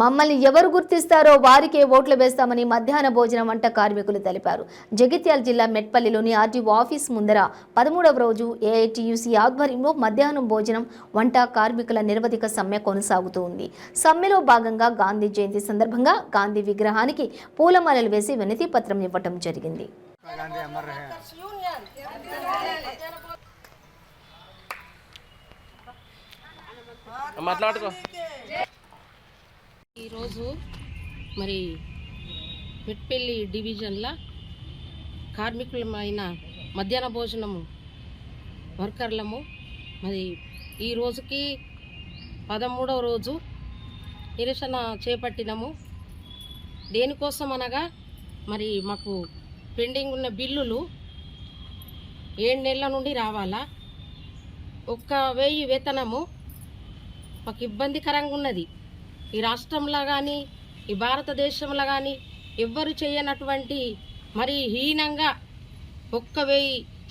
మమ్మల్ని ఎవరు గుర్తిస్తారో వారికే ఓట్లు వేస్తామని మధ్యాహ్న భోజనం వంట కార్మికులు తెలిపారు. జగిత్యాల జిల్లా మెట్పల్లిలోని ఆర్టీఓ ఆఫీస్ ముందర 13వ రోజు ఏఐటీయూసీ ఆధ్వర్యంలో మధ్యాహ్నం భోజనం వంట కార్మికుల నిరవధిక సమ్మె కొనసాగుతూ ఉంది. సమ్మెలో భాగంగా గాంధీ జయంతి సందర్భంగా గాంధీ విగ్రహానికి పూలమాలలు వేసి వినతి పత్రం ఇవ్వటం జరిగింది. ఈరోజు మరి మెట్పల్లి డివిజన్ల కార్మికులమైన మధ్యాహ్న భోజనము వర్కర్లము మరి ఈ రోజుకి 13వ రోజు నిరసన చేపట్టినము. దేనికోసం అనగా మరి మాకు పెండింగ్ ఉన్న బిల్లులు 7 నెలల నుండి రావాలా. 1000 వేతనము మాకు ఇబ్బందికరంగా ఉన్నది. ఈ రాష్ట్రంలో కానీ ఈ భారతదేశంలో కానీ ఎవ్వరు చేయనటువంటి మరి హీనంగా 1000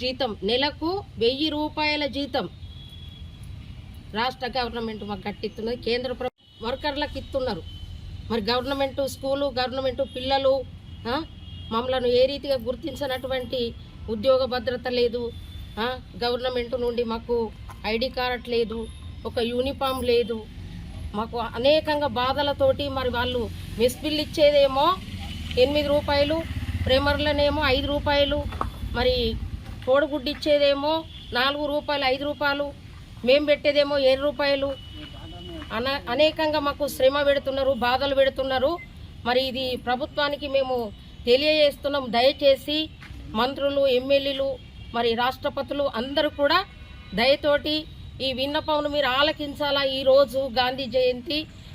జీతం, నెలకు 1000 రూపాయల జీతం రాష్ట్ర గవర్నమెంట్ మాకు కట్టిస్తున్నది. కేంద్ర వర్కర్లకు ఇస్తున్నారు. మరి గవర్నమెంట్ స్కూలు, గవర్నమెంట్ పిల్లలు మమ్మల్ని ఏ రీతిగా గుర్తించినటువంటి ఉద్యోగ భద్రత లేదు. గవర్నమెంట్ నుండి మాకు ఐడి కార్డ్ లేదు, ఒక యూనిఫామ్ లేదు. మాకు అనేకంగా బాధలతోటి మరి వాళ్ళు మెస్ బిల్ ఇచ్చేదేమో 8 రూపాయలు, ప్రేమర్లనేమో 5 రూపాయలు, మరి కోడిగుడ్డు ఇచ్చేదేమో 4 రూపాయలు, 5 రూపాయలు, మేము పెట్టేదేమో 7 రూపాయలు. అనేకంగా మాకు శ్రమ పెడుతున్నారు, బాధలు పెడుతున్నారు. మరి ఇది ప్రభుత్వానికి మేము తెలియజేస్తున్నాం. దయచేసి మంత్రులు, ఎమ్మెల్యేలు, మరి రాష్ట్రపతులు అందరూ కూడా దయతోటి ఈ విన్నపమును మీరు ఆలకించాలా. ఈరోజు గాంధీ జయంతి